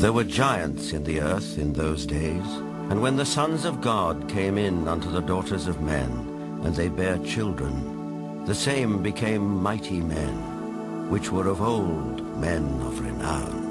There were giants in the earth in those days, and when the sons of God came in unto the daughters of men, and they bare children, the same became mighty men, which were of old men of renown.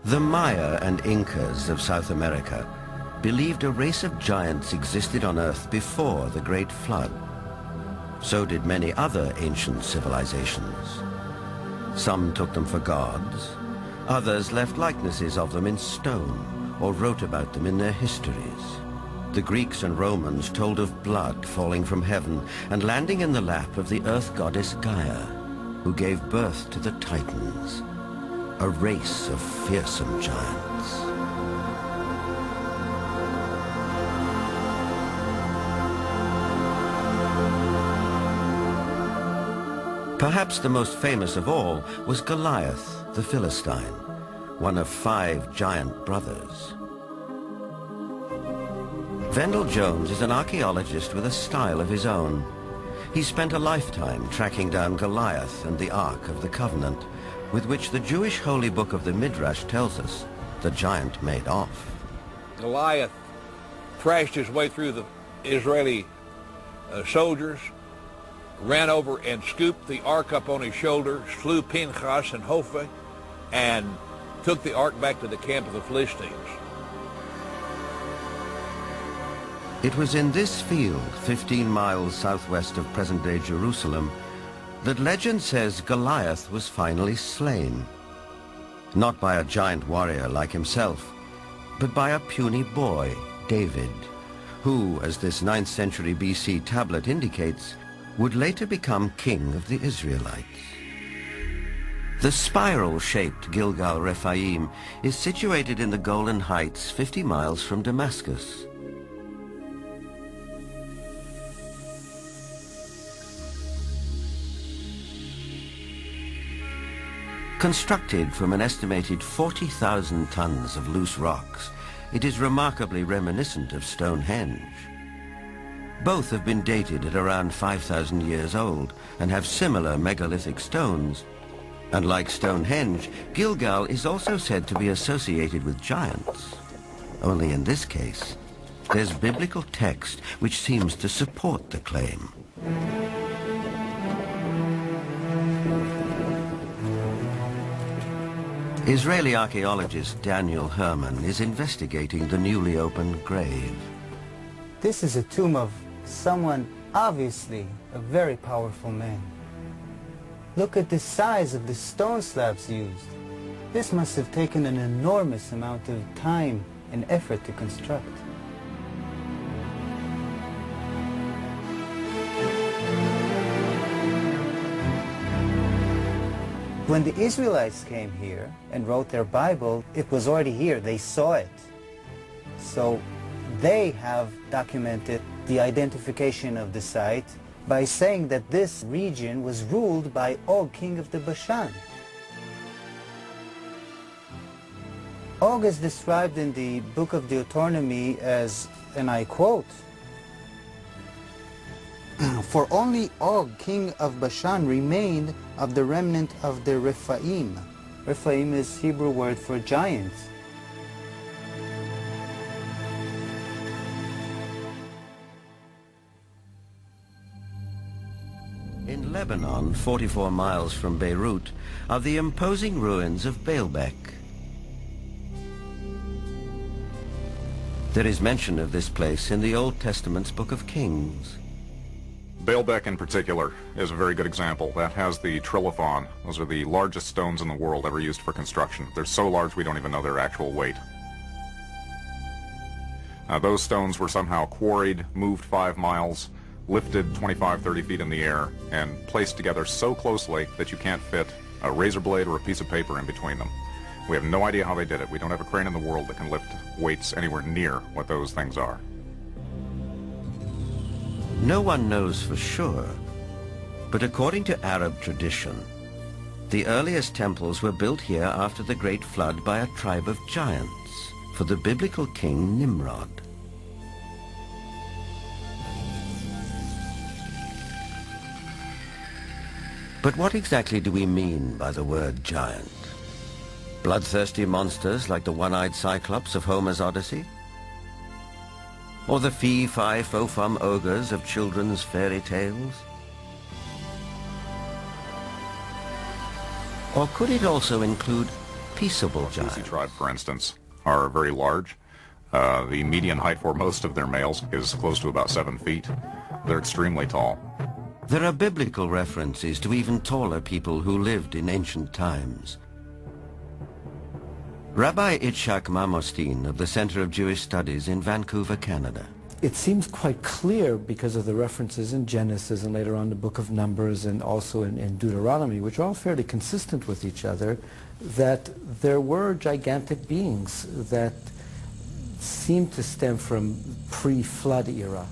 The Maya and Incas of South America believed a race of giants existed on Earth before the Great Flood. So did many other ancient civilizations. Some took them for gods, others left likenesses of them in stone or wrote about them in their histories. The Greeks and Romans told of blood falling from heaven and landing in the lap of the earth goddess Gaia, who gave birth to the Titans, a race of fearsome giants. Perhaps the most famous of all was Goliath, the Philistine, one of 5 giant brothers. Vendell Jones is an archaeologist with a style of his own. He spent a lifetime tracking down Goliath and the Ark of the Covenant, with which the Jewish holy book of the Midrash tells us the giant made off. Goliath thrashed his way through the Israeli soldiers, ran over and scooped the ark up on his shoulders, slew Pinchas and Hophi, and took the ark back to the camp of the Philistines. It was in this field, 15 miles southwest of present-day Jerusalem, that legend says Goliath was finally slain. Not by a giant warrior like himself, but by a puny boy, David, who, as this 9th century BC tablet indicates, would later become king of the Israelites. The spiral-shaped Gilgal Rephaim is situated in the Golan Heights 50 miles from Damascus. Constructed from an estimated 40,000 tons of loose rocks, it is remarkably reminiscent of Stonehenge. Both have been dated at around 5,000 years old and have similar megalithic stones. And like Stonehenge, Gilgal is also said to be associated with giants. Only in this case, there's biblical text which seems to support the claim. Israeli archaeologist Daniel Herman is investigating the newly opened grave. This is a tomb of someone obviously a very powerful man. Look at the size of the stone slabs used. This must have taken an enormous amount of time and effort to construct. When the Israelites came here and wrote their Bible, it was already here. They saw it. So they have documented the identification of the site by saying that this region was ruled by Og, king of the Bashan. Og is described in the book of Deuteronomy as, and I quote, "For only Og, king of Bashan, remained of the remnant of the rephaim." Rephaim is Hebrew word for giants. In Lebanon, 44 miles from Beirut, are the imposing ruins of Baalbek. There is mention of this place in the Old Testament's Book of Kings. Baalbek in particular is a very good example. That has the trilithon. Those are the largest stones in the world ever used for construction. They're so large we don't even know their actual weight. Those stones were somehow quarried, moved 5 miles, lifted 25, 30 feet in the air, and placed together so closely that you can't fit a razor blade or a piece of paper in between them. We have no idea how they did it. We don't have a crane in the world that can lift weights anywhere near what those things are. No one knows for sure, but according to Arab tradition, the earliest temples were built here after the Great Flood by a tribe of giants for the biblical king Nimrod. But what exactly do we mean by the word giant? Bloodthirsty monsters like the one-eyed Cyclops of Homer's Odyssey? Or the fee-fi-fo-fum ogres of children's fairy tales? Or could it also include peaceable giants? The tribe, for instance, are very large. The median height for most of their males is close to about 7 feet. They're extremely tall. There are biblical references to even taller people who lived in ancient times. Rabbi Itzhak Mamostin of the Center of Jewish Studies in Vancouver, Canada. It seems quite clear because of the references in Genesis and later on the book of Numbers and also in Deuteronomy, which are all fairly consistent with each other, that there were gigantic beings that seem to stem from pre-flood era.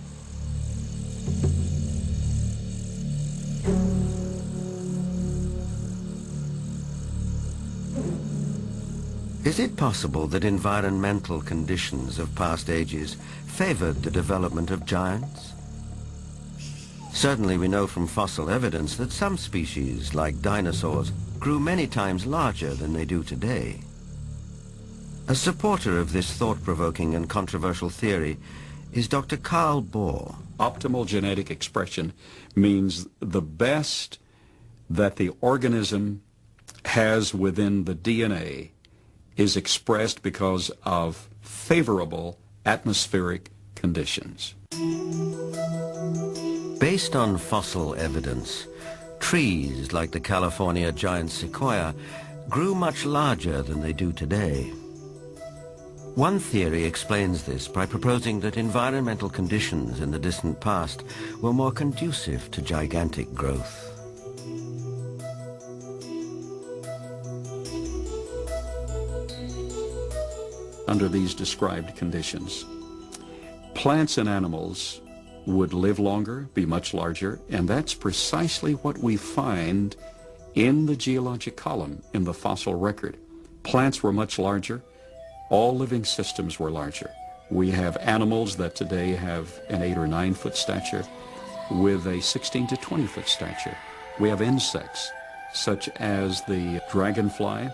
Is it possible that environmental conditions of past ages favored the development of giants? Certainly we know from fossil evidence that some species, like dinosaurs, grew many times larger than they do today. A supporter of this thought-provoking and controversial theory is Dr. Carl Bohr. Optimal genetic expression means the best that the organism has within the DNA is expressed because of favorable atmospheric conditions. Based on fossil evidence, trees like the California giant sequoia grew much larger than they do today. One theory explains this by proposing that environmental conditions in the distant past were more conducive to gigantic growth. Under these described conditions, plants and animals would live longer, be much larger, and that's precisely what we find in the geologic column in the fossil record. Plants were much larger. All living systems were larger. We have animals that today have an 8 or 9 foot stature with a 16 to 20 foot stature. We have insects such as the dragonfly.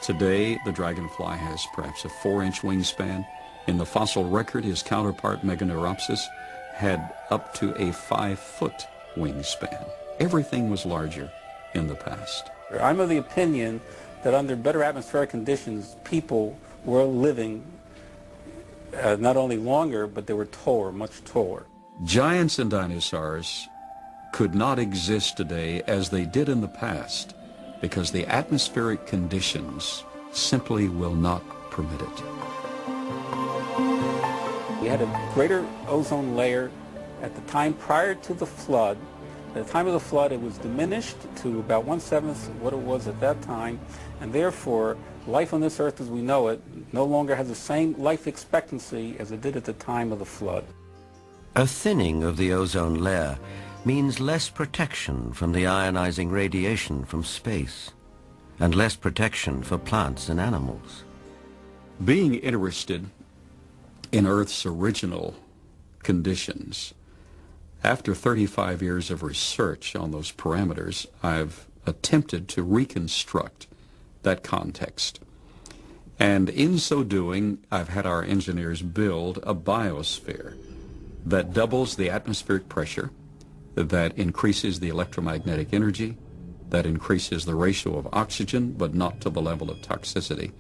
Today, the dragonfly has perhaps a 4-inch wingspan. In the fossil record, his counterpart, Meganeuropsis, had up to a 5-foot wingspan. Everything was larger in the past. I'm of the opinion that under better atmospheric conditions, people were living not only longer, but they were taller, much taller. Giants and dinosaurs could not exist today as they did in the past because the atmospheric conditions simply will not permit it. We had a greater ozone layer at the time prior to the flood. At the time of the flood, it was diminished to about 1/7 of what it was at that time, and therefore, life on this earth as we know it no longer has the same life expectancy as it did at the time of the flood. A thinning of the ozone layer means less protection from the ionizing radiation from space, and less protection for plants and animals. Being interested in Earth's original conditions, after 35 years of research on those parameters, I've attempted to reconstruct that context. And in so doing, I've had our engineers build a biosphere that doubles the atmospheric pressure, that increases the electromagnetic energy, that increases the ratio of oxygen, but not to the level of toxicity,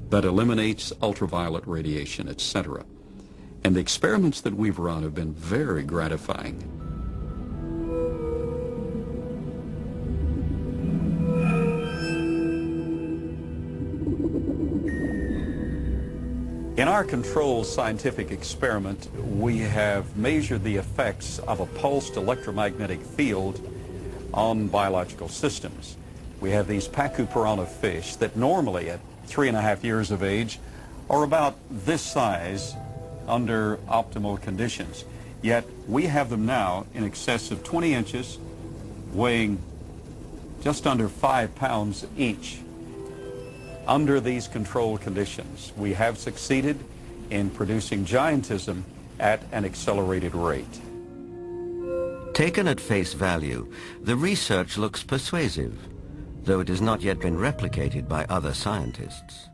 that eliminates ultraviolet radiation, etc. And the experiments that we've run have been very gratifying. In our controlled scientific experiment, we have measured the effects of a pulsed electromagnetic field on biological systems. We have these pacu piranha fish that normally at 3.5 years of age are about this size under optimal conditions. Yet we have them now in excess of 20 inches, weighing just under 5 pounds each. Under these controlled conditions, we have succeeded in producing giantism at an accelerated rate. Taken at face value, the research looks persuasive, though it has not yet been replicated by other scientists.